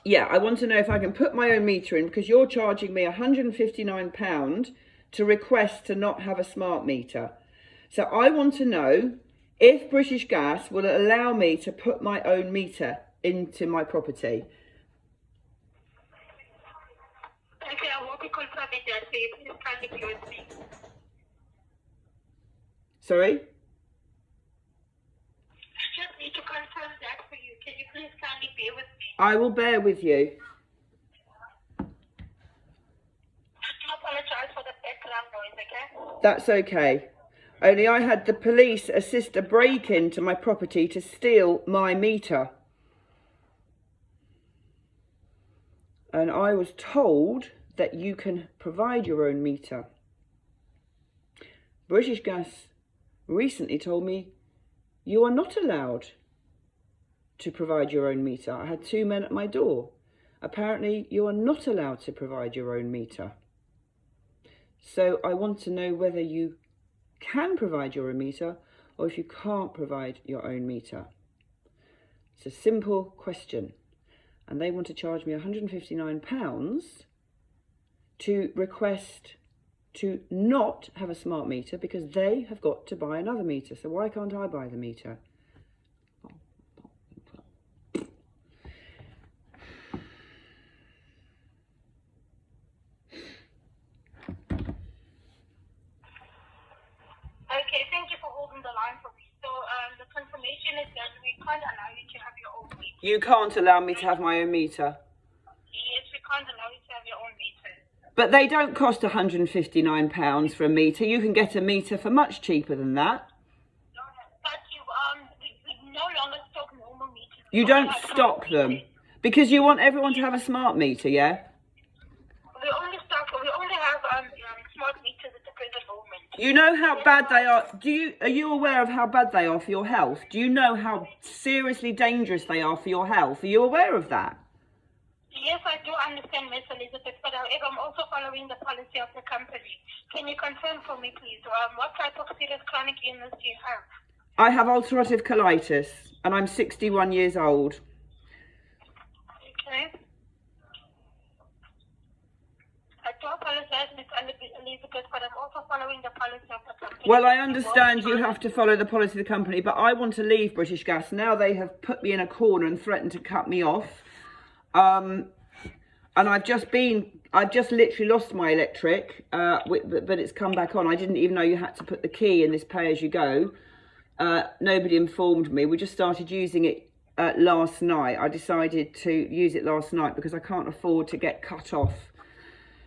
Yeah, I want to know if I can put my own meter in, because you're charging me £159 to request to not have a smart meter. So I want to know if British Gas will allow me to put my own meter into my property. Okay, I will be confirming that for you. Please kindly be with me. Sorry? Just need to confirm that for you. Can you please kindly bear with me? I will bear with you. I do apologize for the background noise, okay? That's okay. Only I had the police assist a break-in to my property to steal my meter. And I was told that you can provide your own meter. British Gas recently told me you are not allowed to provide your own meter. I had 2 men at my door. Apparently you are not allowed to provide your own meter. So I want to know whether you can provide your own meter or if you can't provide your own meter. It's a simple question. And they want to charge me £159 to request to not have a smart meter because they have got to buy another meter. So why can't I buy the meter? Okay, thank you for holding the line for me. So the confirmation is that we can't allow you to have your own meter. You can't allow me to have my own meter. Yes, we can't allow you to have your own meter. But they don't cost £159 for a meter. You can get a meter for much cheaper than that. But we no longer stock normal meters. You don't stock them because you want everyone to have a smart meter, yeah? We only have smart meters at the present moment. You know how bad they are. Are you aware of how bad they are for your health? Do you know how seriously dangerous they are for your health? Are you aware of that? Yes, I do understand, Miss Elizabeth, but however, I'm also following the policy of the company. Can you confirm for me, please, what type of serious chronic illness do you have? I have ulcerative colitis and I'm 61 years old. Okay. I do apologize, Miss Elizabeth, but I'm also following the policy of the company. Well, I understand you have to follow the policy of the company, but I want to leave British Gas. Now they have put me in a corner and threatened to cut me off. And I've just literally lost my electric, but it's come back on. I didn't even know you had to put the key in this pay-as-you-go. Nobody informed me. We just started using it last night. I decided to use it last night because I can't afford to get cut off.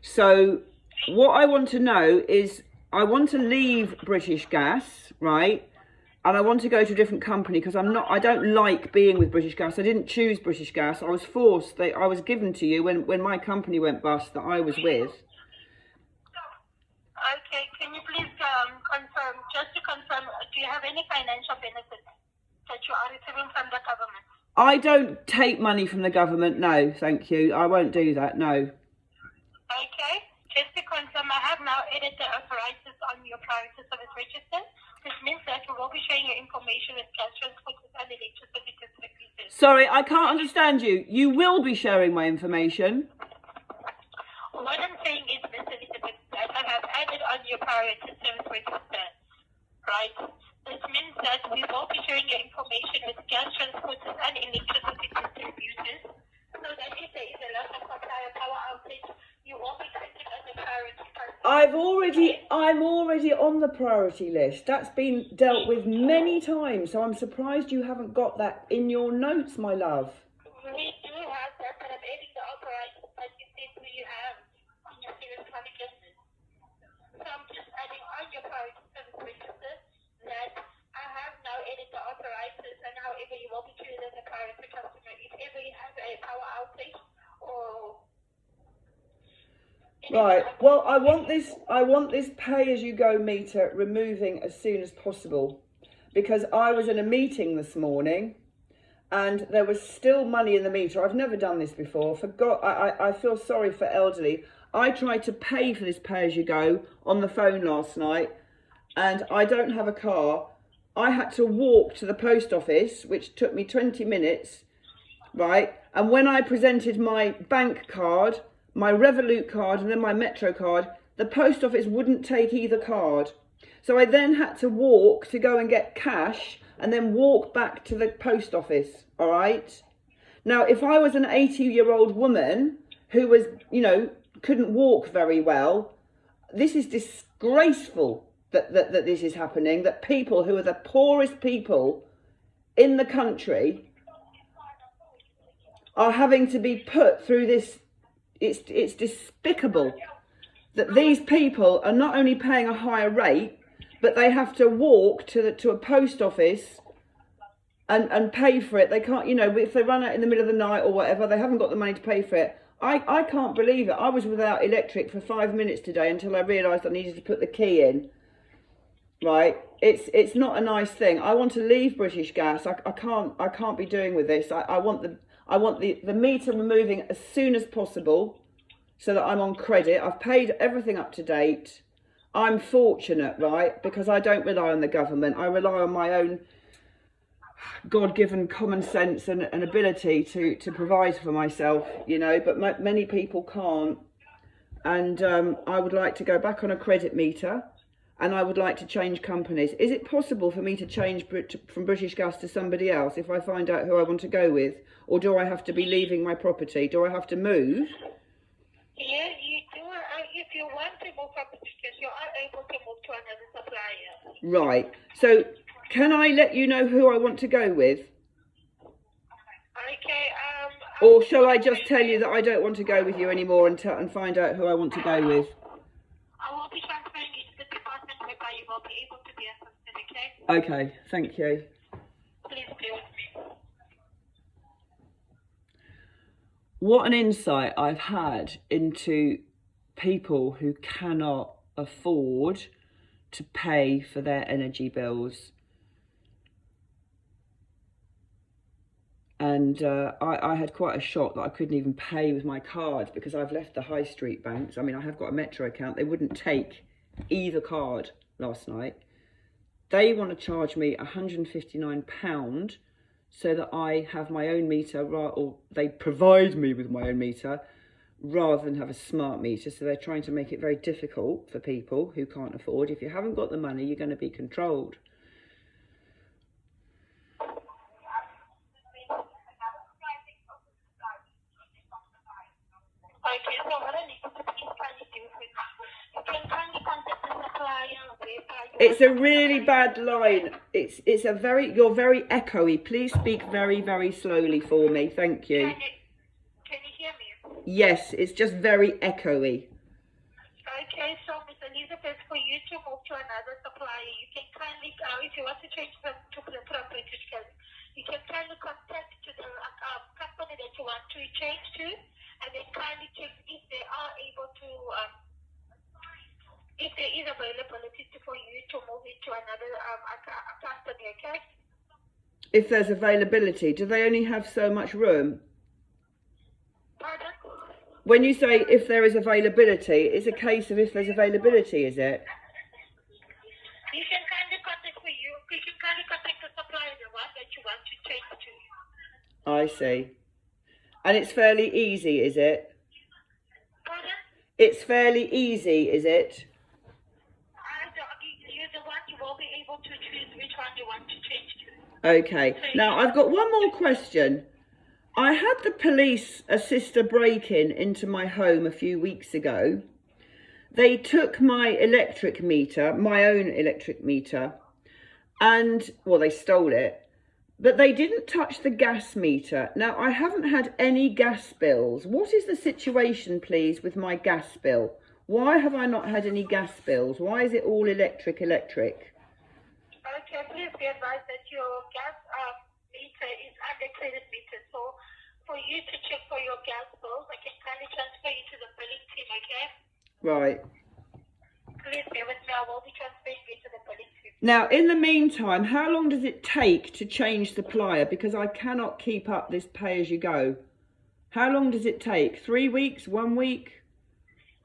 So what I want to know is I want to leave British Gas, right? And I want to go to a different company because I don't like being with British Gas. I didn't choose British Gas. I was forced. I was given to you when my company went bust that I was with. Okay, can you please confirm, just to confirm, do you have any financial benefits that you are receiving from the government? I don't take money from the government, no, thank you. I won't do that, no. Okay, just to confirm, I have now added the apparatus on your priority service register. This means that we will be sharing your information with gas transport and electricity distributors. Sorry, I can't understand you. You will be sharing my information. What I'm saying is, Miss Elizabeth, that I have added on your priority service register, right? This means that we will be sharing your information with gas transporters and electricity distributors, so that if there is a loss of supply or power outage, you will be treated as a priority customer. I'm already on the priority list. That's been dealt with many times, so I'm surprised you haven't got that in your notes, my love. We do have that, but I'm adding the apparatus that you said you have on your serious chronic illness. So I'm just adding on your priority service register that I have now added the apparatus, and however you will be treated as a priority customer if ever you have a power outage or. Right. Well, I want this pay-as-you-go meter removing as soon as possible, because I was in a meeting this morning, and there was still money in the meter. I've never done this before. I feel sorry for elderly. I tried to pay for this pay-as-you-go on the phone last night, and I don't have a car. I had to walk to the post office, which took me 20 minutes, right? And when I presented my bank card, my Revolut card, and then my Metro card, the post office wouldn't take either card. So I then had to walk to go and get cash and then walk back to the post office, all right? Now, if I was an 80-year-old woman who was, you know, couldn't walk very well, this is disgraceful that this is happening, that people who are the poorest people in the country are having to be put through this. It's despicable that these people are not only paying a higher rate, but they have to walk to a post office and pay for it. They can't, you know, if they run out in the middle of the night or whatever, they haven't got the money to pay for it. I can't believe it. I was without electric for 5 minutes today until I realised I needed to put the key in. Right? It's not a nice thing. I want to leave British Gas. I can't be doing with this. I want the meter removing as soon as possible so that I'm on credit. I've paid everything up to date. I'm fortunate, right? Because I don't rely on the government. I rely on my own God-given common sense and ability to provide for myself, you know, but many people can't. And I would like to go back on a credit meter, and I would like to change companies. Is it possible for me to change from British Gas to somebody else if I find out who I want to go with? Or do I have to be leaving my property? Do I have to move? Yeah, you do. If you want to move from British Gas, you are able to move to another supplier. Right. So can I let you know who I want to go with? Okay. Or shall I just tell you that I don't want to go with you anymore and find out who I want to go with? I will be transferring you to the department whereby you will be able to be assisted, okay? Okay, thank you. Please stay with me. What an insight I've had into people who cannot afford to pay for their energy bills. And I had quite a shock that I couldn't even pay with my card because I've left the high street banks. I mean, I have got a Metro account. They wouldn't take either card last night. They want to charge me £159 so that I have my own meter, or they provide me with my own meter rather than have a smart meter. So they're trying to make it very difficult for people who can't afford. If you haven't got the money, you're going to be controlled. Okay, so what I need to please kindly do is you can kindly contact the supplier whereby you It's a really bad line. You're very echoey. Please speak very, very slowly for me. Thank you. Can you hear me? Yes, it's just very echoey. Okay, so Miss Elizabeth, for you to move to another supplier, you can kindly, if you want to change from British Gas, you can kindly contact to the company that you want to change to, and then kindly check if they are able to, if there is availability for you to move into another company, okay? If there's availability, do they only have so much room? Pardon? When you say if there is availability, it's a case of if there's availability, is it? You can kindly contact the supplier, the one that you want to change to. I see. And it's fairly easy, is it? Pardon? It's fairly easy, is it? You're the one, you will be able to choose which one you want to change to. Okay. Now, I've got one more question. I had the police assist a break-in into my home a few weeks ago. They took my electric meter, my own electric meter, and, well, they stole it. But they didn't touch the gas meter. Now, I haven't had any gas bills. What is the situation, please, with my gas bill? Why have I not had any gas bills? Why is it all electric? Okay, please be advised that your gas meter is under credit meter. So for you to check for your gas bills, I can kindly transfer you to the billing team, okay? Right. Please bear with me. I will be transferring you to the billing team. Now, in the meantime, how long does it take to change supplier? Because I cannot keep up this pay-as-you-go. How long does it take? 3 weeks? 1 week?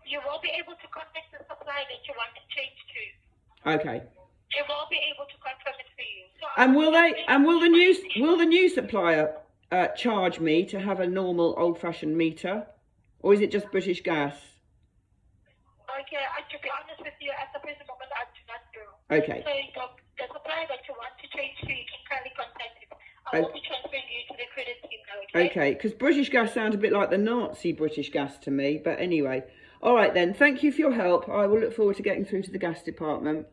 You will be able to contact the supplier that you want to change to. Okay. They will be able to confirm it for you. So And will the new supplier charge me to have a normal old-fashioned meter, or is it just British Gas? Okay, to be honest with you, at the present moment, I do not know. Okay. So the supplier that you want to change to, you can kindly contact him. I will be transferring you to the credit team now, okay? Okay, because British Gas sounds a bit like the Nazi British Gas to me, but anyway. All right then, thank you for your help. I will look forward to getting through to the gas department.